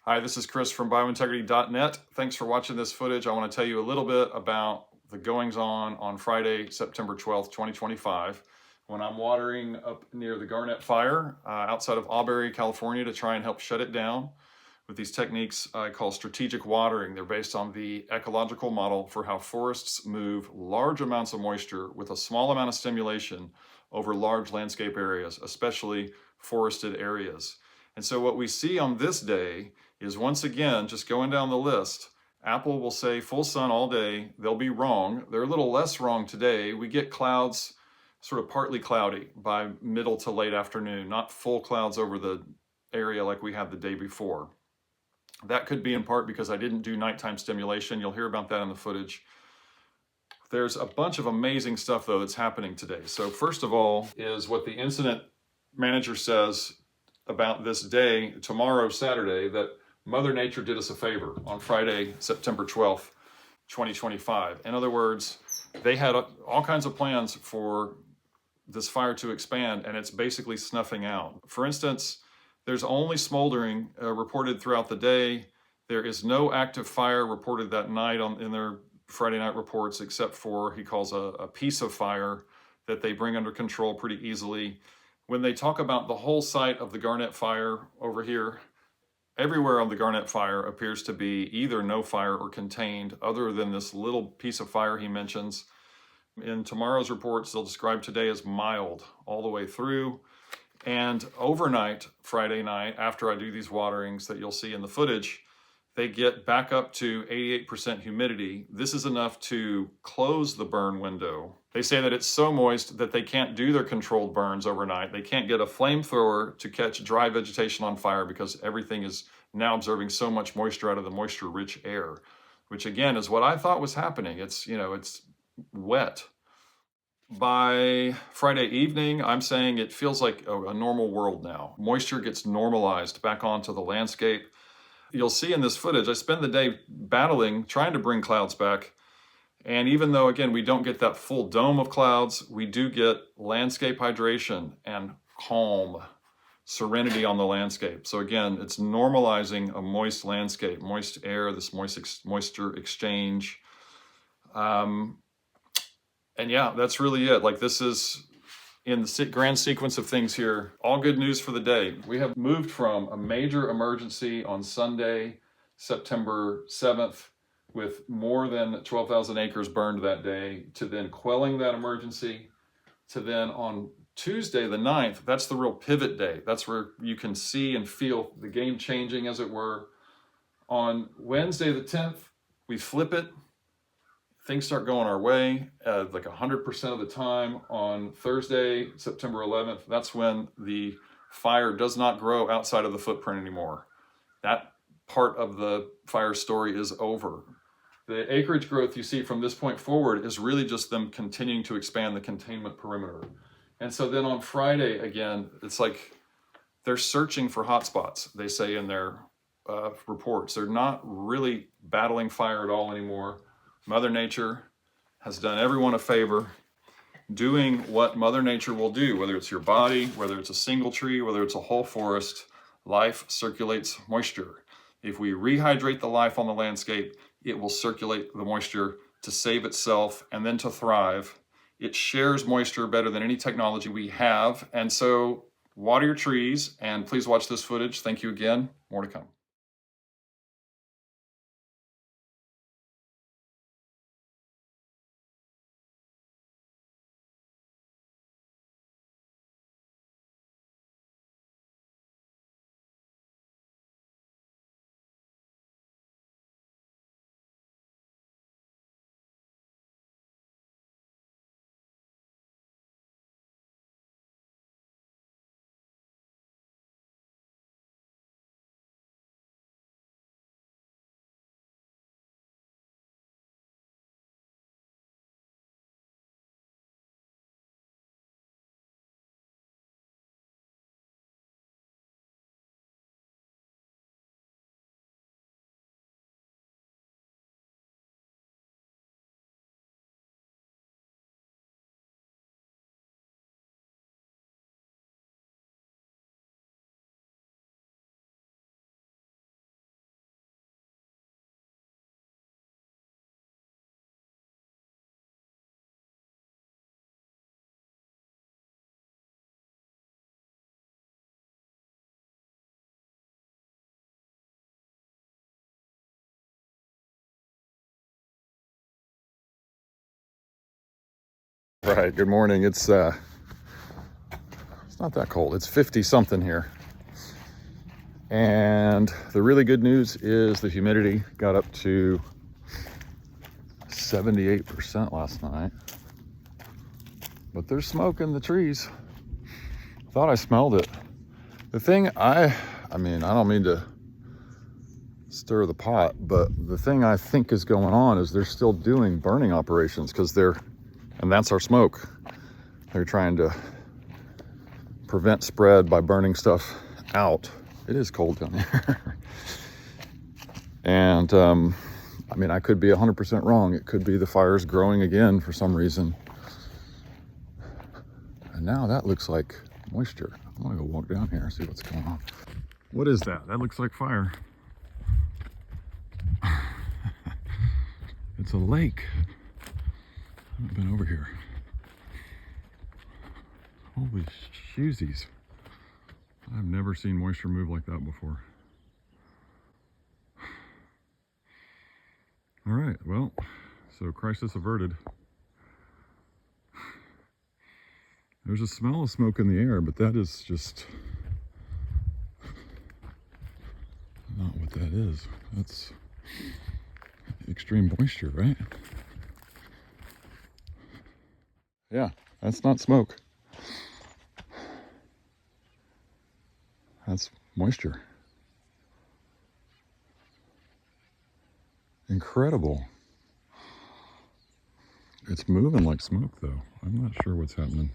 Hi, this is Chris from BioIntegrity.net. Thanks for watching this footage. I want to tell you a little bit about the goings-on Friday, September 12th, 2025, when I'm watering up near the Garnet Fire outside of Auberry, California, to try and help shut it down with these techniques I call strategic watering. They're based on the ecological model for how forests move large amounts of moisture with a small amount of stimulation over large landscape areas, especially forested areas. And so what we see on this day is, once again, just going down the list, Apple will say full sun all day. They'll be wrong. They're a little less wrong today. We get clouds, sort of partly cloudy by middle to late afternoon, not full clouds over the area like we had the day before. That could be in part because I didn't do nighttime stimulation. You'll hear about that in the footage. There's a bunch of amazing stuff, though, that's happening today. So first of all is what the incident manager says about this day, tomorrow, Saturday, that Mother Nature did us a favor on Friday, September 12th, 2025. In other words, they had all kinds of plans for this fire to expand, and it's basically snuffing out. For instance, there's only smoldering reported throughout the day. There is no active fire reported that night in their Friday night reports, except for, he calls a piece of fire that they bring under control pretty easily. When they talk about the whole site of the Garnet Fire over here, everywhere on the Garnet Fire appears to be either no fire or contained, other than this little piece of fire he mentions. In tomorrow's reports, they'll describe today as mild all the way through. And overnight, Friday night, after I do these waterings that you'll see in the footage, they get back up to 88% humidity. This is enough to close the burn window. They say that it's so moist that they can't do their controlled burns overnight. They can't get a flamethrower to catch dry vegetation on fire because everything is now absorbing so much moisture out of the moisture-rich air, which again is what I thought was happening. It's wet. By Friday evening, I'm saying it feels like a normal world now. Moisture gets normalized back onto the landscape. You'll see in this footage, I spend the day battling, trying to bring clouds back. And even though, again, we don't get that full dome of clouds, we do get landscape hydration and calm, serenity on the landscape. So again, it's normalizing a moist landscape, moist air, this moisture exchange. And yeah, that's really it. Like, this is, in the grand sequence of things here, all good news for the day. We have moved from a major emergency on Sunday, September 7th, with more than 12,000 acres burned that day, to then quelling that emergency, to then on Tuesday the 9th, that's the real pivot day. That's where you can see and feel the game changing, as it were. On Wednesday the 10th, we flip it. Things start going our way, like 100% of the time. On Thursday, September 11th, that's when the fire does not grow outside of the footprint anymore. That part of the fire story is over. The acreage growth you see from this point forward is really just them continuing to expand the containment perimeter. And so then on Friday, again, it's like they're searching for hotspots, they say in their reports. They're not really battling fire at all anymore. Mother Nature has done everyone a favor, doing what Mother Nature will do, whether it's your body, whether it's a single tree, whether it's a whole forest. Life circulates moisture. If we rehydrate the life on the landscape, it will circulate the moisture to save itself and then to thrive. It shares moisture better than any technology we have. And so water your trees, and please watch this footage. Thank you again. More to come. Right, good morning. It's not that cold. It's 50 something here. And the really good news is the humidity got up to 78% last night. But there's smoke in the trees. Thought I smelled it. The thing I mean, I don't mean to stir the pot, but the thing I think is going on is they're still doing burning operations and that's our smoke. They're trying to prevent spread by burning stuff out. It is cold down here. And I mean, I could be 100% wrong. It could be the fire's growing again for some reason. And now that looks like moisture. I'm gonna go walk down here and see what's going on. What is that? That looks like fire. It's a lake. I haven't been over here. Holy shoesies. I've never seen moisture move like that before. All right, well, so crisis averted. There's a smell of smoke in the air, but that is just not what that is. That's extreme moisture, right? Yeah, that's not smoke. That's moisture. Incredible. It's moving like smoke, though. I'm not sure what's happening.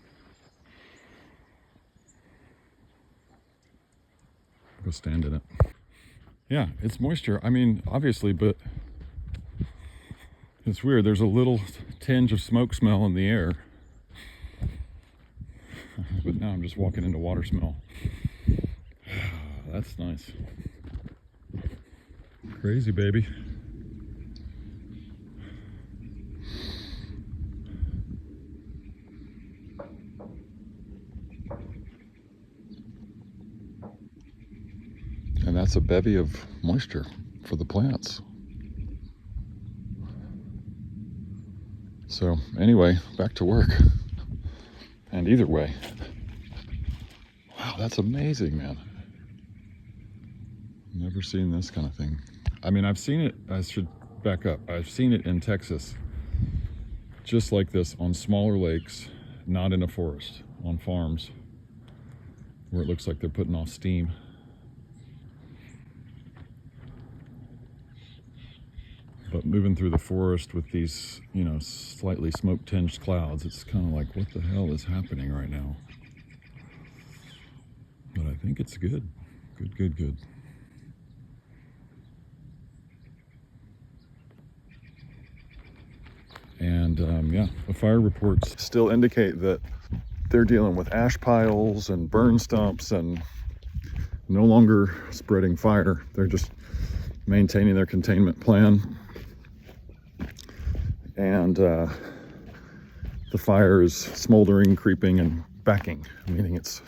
Go stand in it. Yeah, it's moisture. I mean, obviously, but it's weird. There's a little tinge of smoke smell in the air. But now I'm just walking into water smell. That's nice. Crazy, baby. And that's a bevy of moisture for the plants. So anyway, back to work. And either way, wow, that's amazing, man. Never seen this kind of thing. I mean, I've seen it, I should back up. I've seen it in Texas, just like this, on smaller lakes, not in a forest, on farms, where it looks like they're putting off steam. But moving through the forest with these, you know, slightly smoke-tinged clouds, it's kind of like, what the hell is happening right now? But I think it's good. Good. And yeah, the fire reports still indicate that they're dealing with ash piles and burn stumps and no longer spreading fire. They're just maintaining their containment plan. And the fire is smoldering, creeping, and backing, meaning it's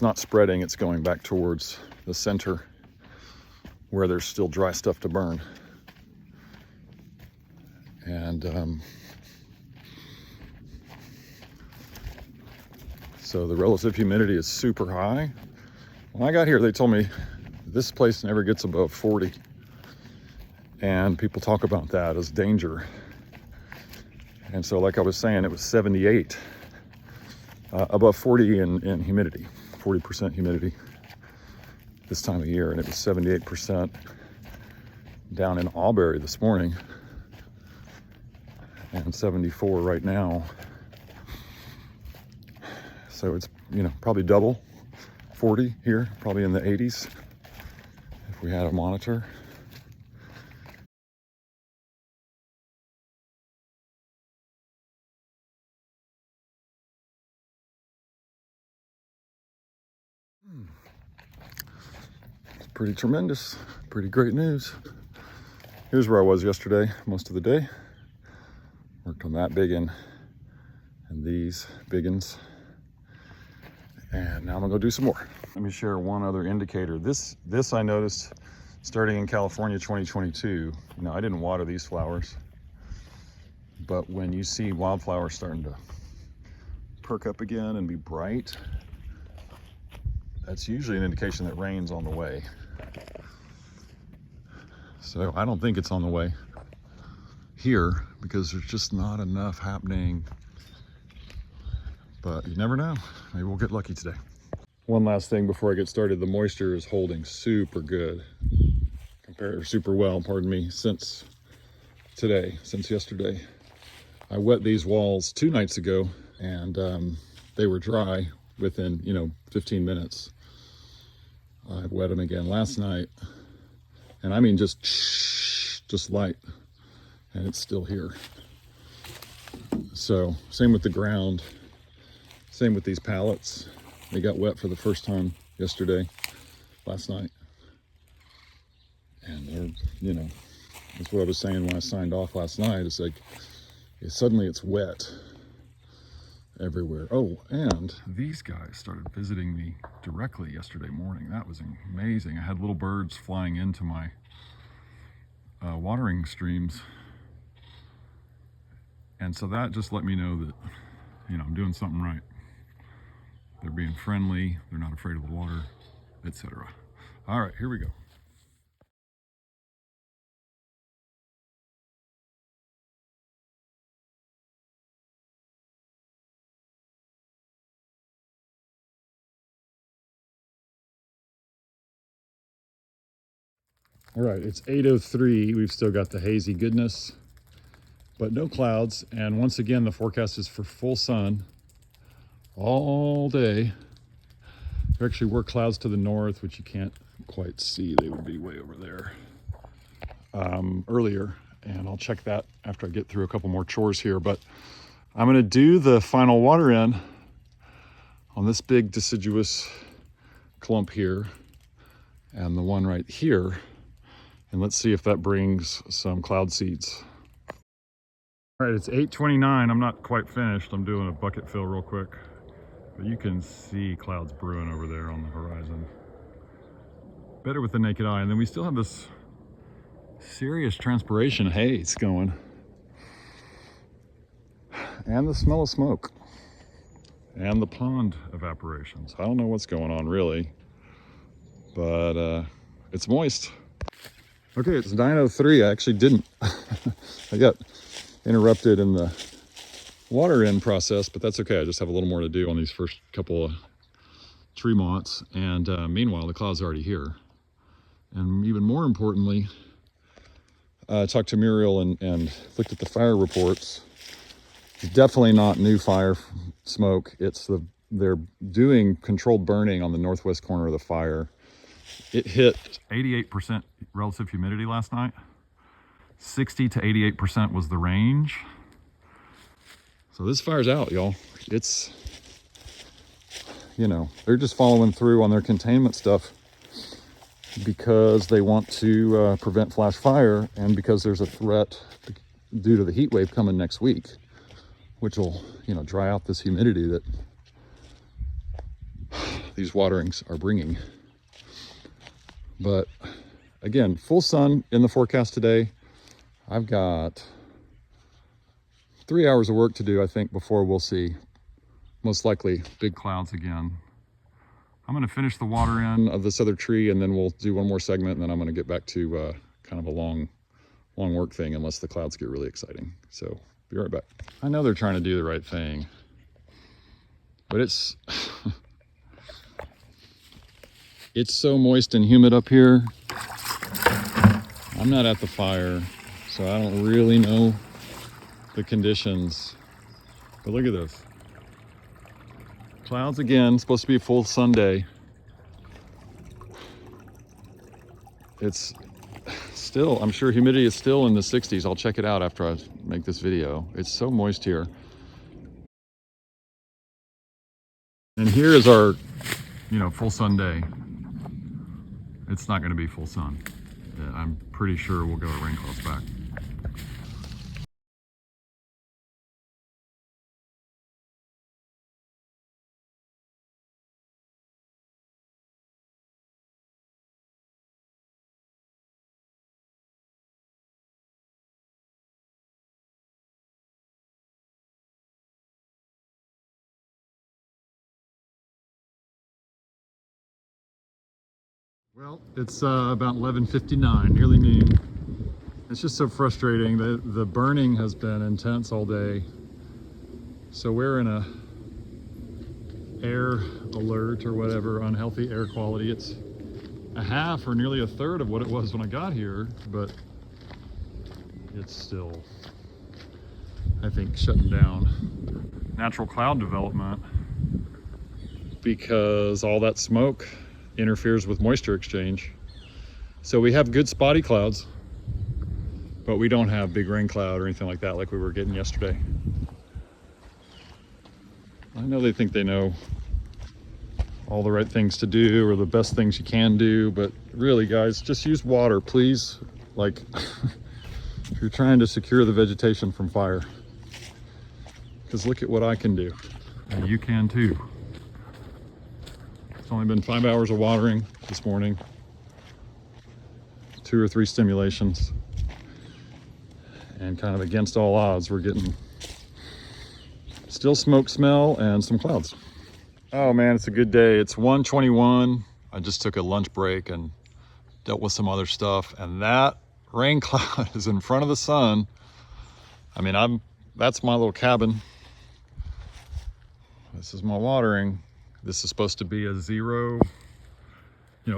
not spreading, it's going back towards the center where there's still dry stuff to burn. And so the relative humidity is super high. When I got here, they told me this place never gets above 40. And people talk about that as danger. And so, like I was saying, it was 78, above 40 in humidity, 40% humidity this time of year. And it was 78% down in Auberry this morning, and 74 right now. So it's, you know, probably double 40 here, probably in the 80s if we had a monitor. It's pretty tremendous, pretty great news. Here's where I was yesterday, most of the day. Worked on that biggin and these biggins. And now I'm gonna go do some more. Let me share one other indicator. This I noticed starting in California 2022. You know, I didn't water these flowers, But when you see wildflowers starting to perk up again and be bright, that's usually an indication that rain's on the way. So I don't think it's on the way here because there's just not enough happening. But you never know. Maybe we'll get lucky today. One last thing before I get started, the moisture is holding super good, super well, pardon me, since yesterday. I wet these walls 2 nights ago and they were dry within, 15 minutes. I wet them again last night, and I mean just light, and it's still here. So same with the ground, same with these pallets. They got wet for the first time last night. And they're, that's what I was saying when I signed off last night. It's like, suddenly it's wet everywhere. Oh, and these guys started visiting me directly yesterday morning. That was amazing. I had little birds flying into my watering streams. And so that just let me know that, I'm doing something right. They're being friendly, they're not afraid of the water, etc. All right, here we go. All right, it's 8:03. We've still got the hazy goodness, but no clouds. And once again, the forecast is for full sun all day. There actually were clouds to the north, which you can't quite see. They would be way over there earlier. And I'll check that after I get through a couple more chores here. But I'm going to do the final water in on this big deciduous clump here and the one right here. And let's see if that brings some cloud seeds. All right, it's 8:29. I'm not quite finished. I'm doing a bucket fill real quick. But you can see clouds brewing over there on the horizon. Better with the naked eye. And then we still have this serious transpiration haze going. And the smell of smoke. And the pond evaporations. I don't know what's going on really. But it's moist. Okay, it's 9:03. I actually didn't. I got interrupted in the water in process, but that's okay. I just have a little more to do on these first couple of tree moths. And meanwhile, the cloud's already here. And even more importantly, I talked to Muriel and looked at the fire reports. It's definitely not new fire smoke. They're doing controlled burning on the northwest corner of the fire. It hit 88% relative humidity last night. 60 to 88% was the range. So this fire's out, y'all. It's, they're just following through on their containment stuff because they want to prevent flash fire and because there's a threat due to the heat wave coming next week, which will, dry out this humidity that these waterings are bringing. But again, full sun in the forecast today. I've got 3 hours of work to do, I think, before we'll see most likely big clouds again. I'm going to finish the water in of this other tree and then we'll do one more segment and then I'm going to get back to kind of a long work thing unless the clouds get really exciting. So be right back. I know they're trying to do the right thing, but it's it's so moist and humid up here. I'm not at the fire, so I don't really know the conditions. But look at this. Clouds again, supposed to be a full sun day. It's still, I'm sure humidity is still in the 60s. I'll check it out after I make this video. It's so moist here. And here is our, full sun day. It's not going to be full sun. I'm pretty sure we'll go to rain clouds back. Well, it's about 11:59, nearly noon. It's just so frustrating. The burning has been intense all day. So we're in a air alert or whatever, unhealthy air quality. It's a half or nearly a third of what it was when I got here, but it's still, I think, shutting down natural cloud development because all that smoke interferes with moisture exchange. So we have good spotty clouds, but we don't have big rain cloud or anything like that like we were getting yesterday. I know they think they know all the right things to do or the best things you can do, but really, guys, just use water, please. Like, if you're trying to secure the vegetation from fire, because look at what I can do, and you can too. It's only been 5 hours of watering this morning, 2 or 3 stimulations, and kind of against all odds, we're getting still smoke smell and some clouds. Oh man, it's a good day. It's 1:21. I just took a lunch break and dealt with some other stuff, and that rain cloud is in front of the sun. I mean, that's my little cabin. This is my watering. This is supposed to be a zero,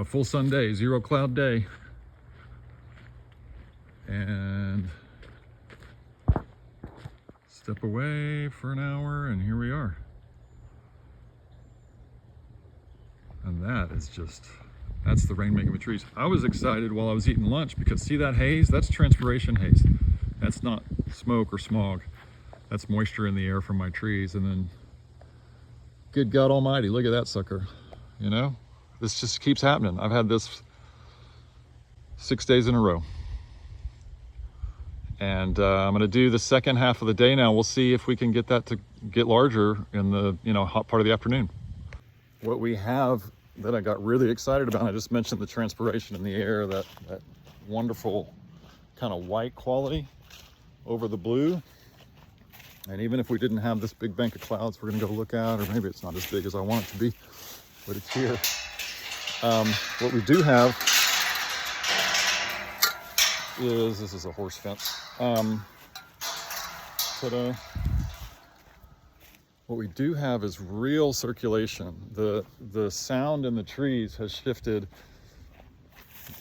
full sun day, 0 cloud day. And step away for an hour, and here we are. And that's the rainmaking with trees. I was excited while I was eating lunch because see that haze? That's transpiration haze. That's not smoke or smog. That's moisture in the air from my trees. And then, good God almighty, look at that sucker. This just keeps happening. I've had this 6 days in a row. And I'm gonna do the second half of the day now. We'll see if we can get that to get larger in the hot part of the afternoon. What we have that I got really excited about, I just mentioned the transpiration in the air, that wonderful kind of white quality over the blue. And even if we didn't have this big bank of clouds we're gonna go look at, or maybe it's not as big as I want it to be, but it's here. What we do have is, this is a horse fence. Ta-da. What we do have is real circulation. The sound in the trees has shifted.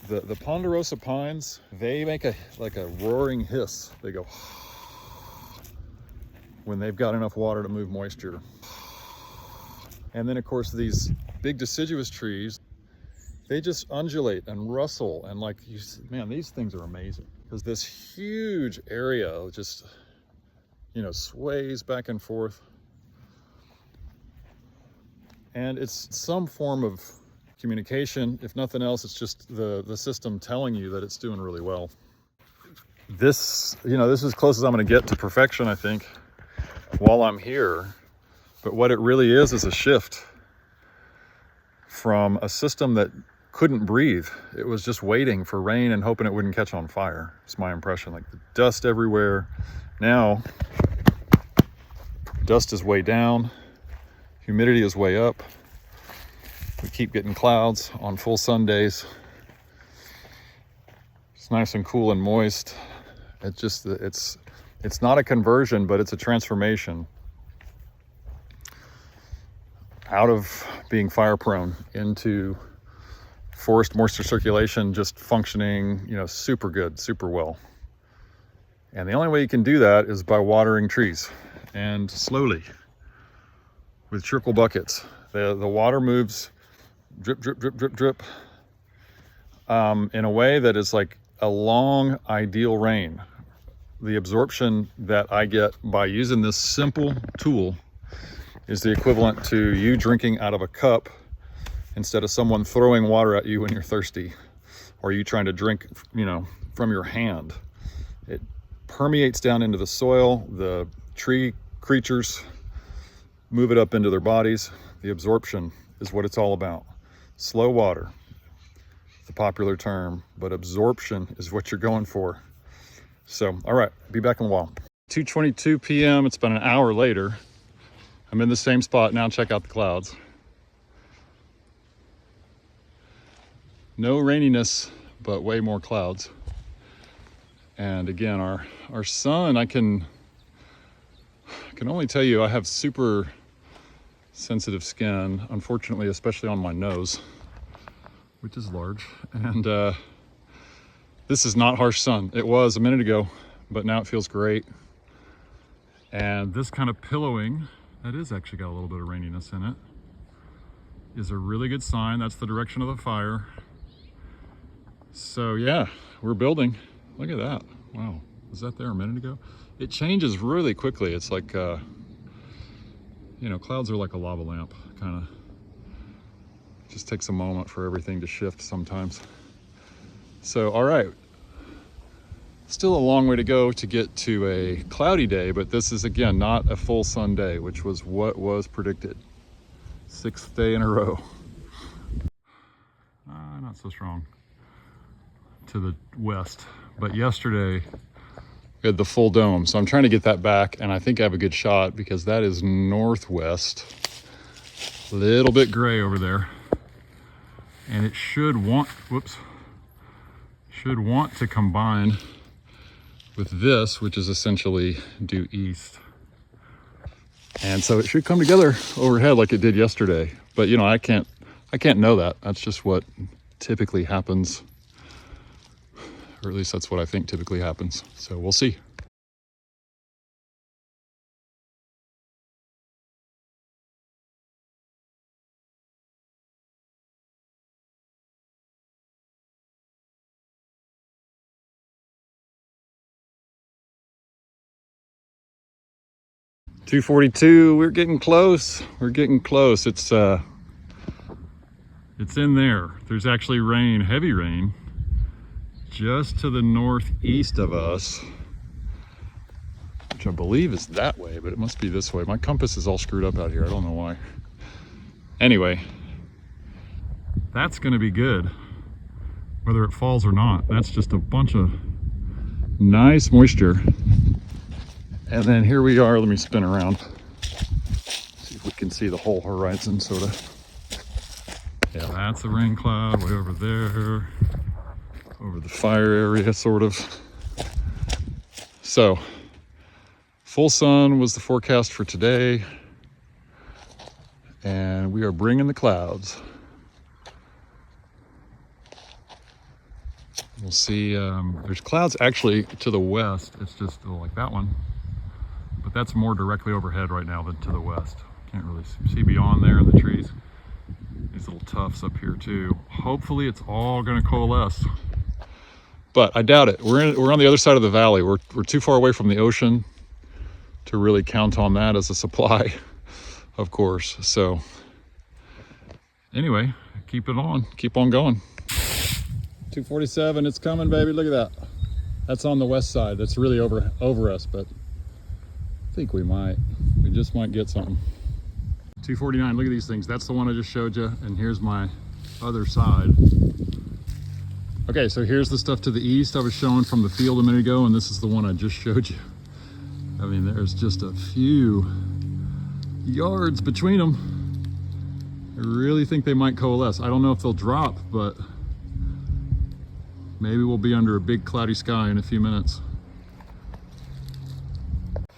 The ponderosa pines, they make a roaring hiss. They go when they've got enough water to move moisture. And then of course these big deciduous trees, they just undulate and rustle, and man, these things are amazing because this huge area just sways back and forth. And it's some form of communication. If nothing else, it's just the system telling you that it's doing really well. This is as close as I'm going to get to perfection, I think, while I'm here. But what it really is a shift from a system that couldn't breathe. It was just waiting for rain and hoping it wouldn't catch on fire. It's my impression. Like the dust everywhere. Now, dust is way down. Humidity is way up. We keep getting clouds on full sun days. It's nice and cool and moist. It's not a conversion, but it's a transformation out of being fire prone into forest moisture circulation, just functioning, super good, super well. And the only way you can do that is by watering trees, and slowly, with trickle buckets. The water moves drip, drip, drip, drip, drip, in a way that is like a long ideal rain. The absorption that I get by using this simple tool is the equivalent to you drinking out of a cup instead of someone throwing water at you when you're thirsty, or you trying to drink, from your hand. It permeates down into the soil. The tree creatures move it up into their bodies. The absorption is what it's all about. Slow water, the popular term, but absorption is what you're going for. So, all right, be back in a while. 2:22 p.m. It's been an hour later. I'm in the same spot now. Check out the clouds. No raininess, but way more clouds. And again, our sun, I can only tell you I have super sensitive skin, unfortunately, especially on my nose, which is large. And this is not harsh sun. It was a minute ago, but now it feels great. And this kind of pillowing, that is actually got a little bit of raininess in it, is a really good sign. That's the direction of the fire. So yeah, we're building. Look at that. Wow, was that there a minute ago? It changes really quickly. It's like, you know, clouds are like a lava lamp, kind of. Just takes a moment for everything to shift sometimes. So, all right. Still a long way to go to get to a cloudy day, but this is, again, not a full sun day, which was what was predicted. 6th day in a row. Not so strong to the west, but yesterday we had the full dome, so I'm trying to get that back, and I think I have a good shot because that is northwest. A little bit gray over there, and it should want to combine with this, which is essentially due east. And so it should come together overhead like it did yesterday. But you know, I can't know that. That's just what typically happens. Or at least that's what I think typically happens. So we'll see. .242, we're getting close. We're getting close. It's in there. There's actually rain, heavy rain, just to the northeast of us, which I believe is that way, but it must be this way. My compass is all screwed up out here. I don't know why. Anyway, that's gonna be good, whether it falls or not. That's just a bunch of nice moisture. And then here we are. Let me spin around. See if we can see the whole horizon, sort of. Yeah, that's a rain cloud way over there, over the fire area, sort of. So, full sun was the forecast for today, and we are bringing the clouds. We'll see. There's clouds actually to the west. It's just like that one. But that's more directly overhead right now than to the west. Can't really see beyond there in the trees. These little tufts up here too. Hopefully it's all gonna coalesce. But I doubt it. We're on the other side of the valley. We're too far away from the ocean to really count on that as a supply, of course. So anyway, keep it on, keep on going. 247, it's coming, baby. Look at that. That's on the west side. That's really over us, but I think we just might get something. 249, look at these things. That's the one I just showed you, and here's my other side. Okay, so here's the stuff to the east I was showing from the field a minute ago, and this is the one I just showed you. I mean, there's just a few yards between them. I really think they might coalesce. I don't know if they'll drop, but maybe we'll be under a big cloudy sky in a few minutes.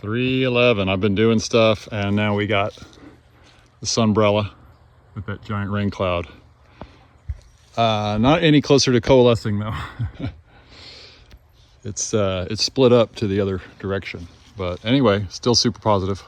311, I've been doing stuff, and now we got the sunbrella with that giant rain cloud. Not any closer to coalescing though. It's split up to the other direction, but anyway, still super positive.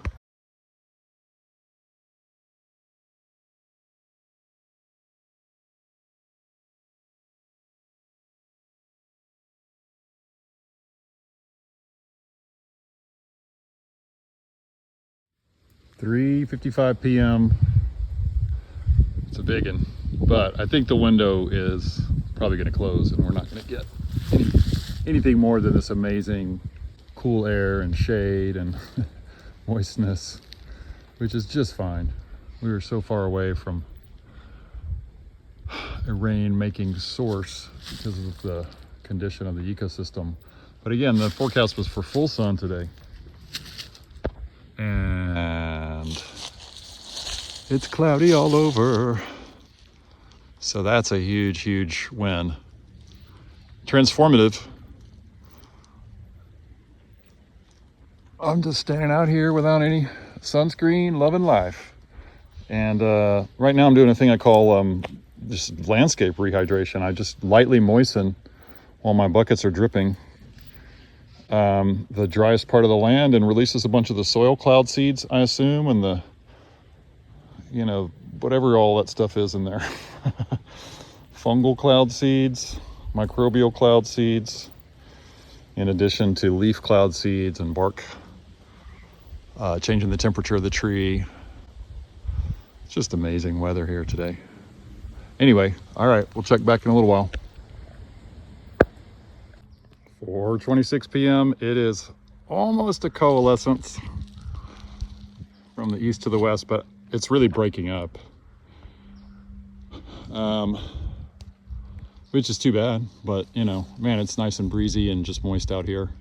.3:55 p.m. It's a big one, but I think the window is probably going to close, and we're not going to get anything more than this amazing cool air and shade and moistness, which is just fine. We were so far away from a rain-making source because of the condition of the ecosystem. But again, the forecast was for full sun today. And it's cloudy all over. So that's a huge, huge win. Transformative. I'm just standing out here without any sunscreen, loving life. And right now I'm doing a thing I call just landscape rehydration. I just lightly moisten while my buckets are dripping the driest part of the land, and releases a bunch of the soil cloud seeds, I assume, and the, you know, whatever all that stuff is in there. Fungal cloud seeds, microbial cloud seeds, in addition to leaf cloud seeds and bark, changing the temperature of the tree. It's just amazing weather here today. Anyway, all right, we'll check back in a little while. 4:26 p.m. It is almost a coalescence from the east to the west, but it's really breaking up, which is too bad. But you know, man, it's nice and breezy and just moist out here,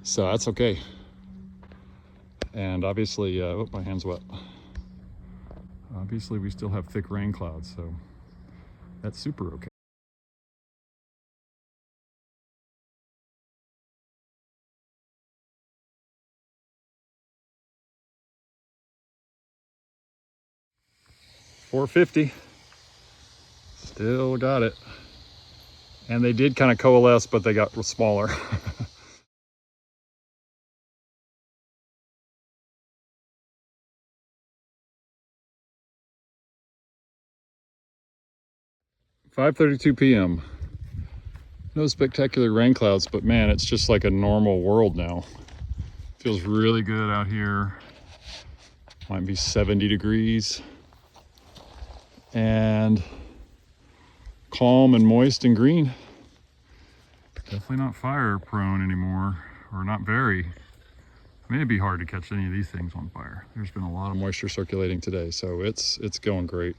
so that's okay. And obviously, oh, my hand's wet. Obviously, we still have thick rain clouds, so that's super okay. $4.50. Still got it. And they did kind of coalesce, but they got smaller. $5:32 p.m. No spectacular rain clouds, but man, it's just like a normal world now. Feels really good out here. Might be 70 degrees. And calm and moist and green. Definitely not fire prone anymore, or not very. I mean, it'd be hard to catch any of these things on fire. There's been a lot of moisture circulating today, so it's going great.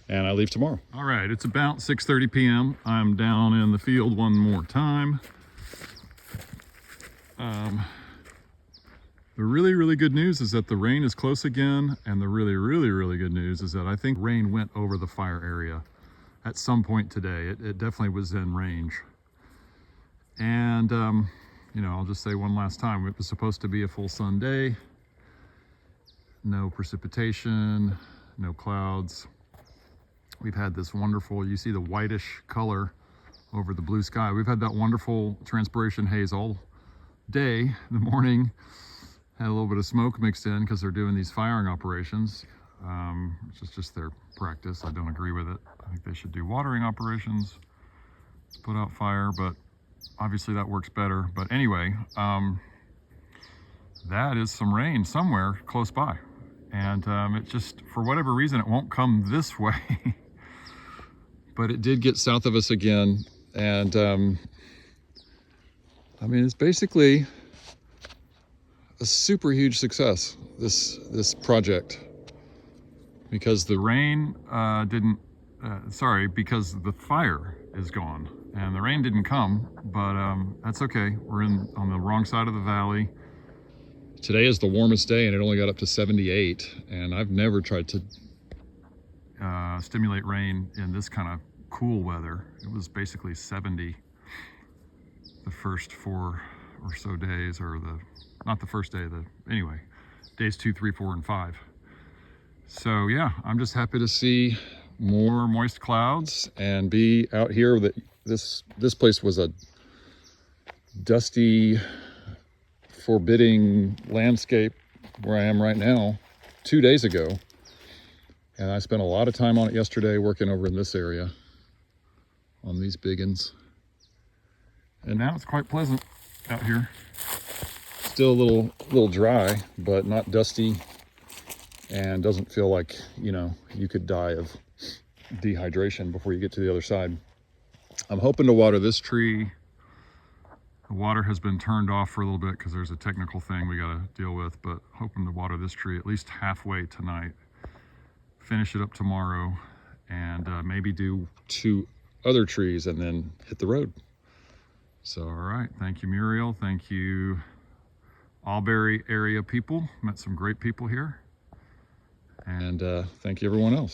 And I leave tomorrow. All right, it's about 6:30 p.m. I'm down in the field one more time. The really, really good news is that the rain is close again, and the really, really, really good news is that I think rain went over the fire area at some point today. It definitely was in range. And, you know, I'll just say one last time, it was supposed to be a full sun day. No precipitation, no clouds. We've had this wonderful, you see the whitish color over the blue sky. We've had that wonderful transpiration haze all day. In the morning, had a little bit of smoke mixed in because they're doing these firing operations, which is just their practice. I don't agree with it. I think they should do watering operations to put out fire, but obviously that works better. But anyway, that is some rain somewhere close by. And it just, for whatever reason, it won't come this way. But it did get south of us again. And I mean, it's basically a super huge success, this project, because the rain because the fire is gone and the rain didn't come, but that's okay. We're on the wrong side of the valley. Today is the warmest day and it only got up to 78, and I've never tried to stimulate rain in this kind of cool weather. It was basically 70 the first 4 or so days, or not the first day, anyway, days 2, 3, 4, and 5. So yeah, I'm just happy to see more moist clouds and be out here. That this place was a dusty, forbidding landscape where I am right now 2 days ago, and I spent a lot of time on it yesterday working over in this area on these biggins, and now it's quite pleasant out here. Still a little dry, but not dusty, and doesn't feel like, you know, you could die of dehydration before you get to the other side. I'm hoping to water this tree. The water has been turned off for a little bit because there's a technical thing we got to deal with, but hoping to water this tree at least halfway tonight, finish it up tomorrow, and maybe do 2 other trees and then hit the road. So, all right, thank you, Muriel. Thank you, Albury area people. Met some great people here. And thank you, everyone else.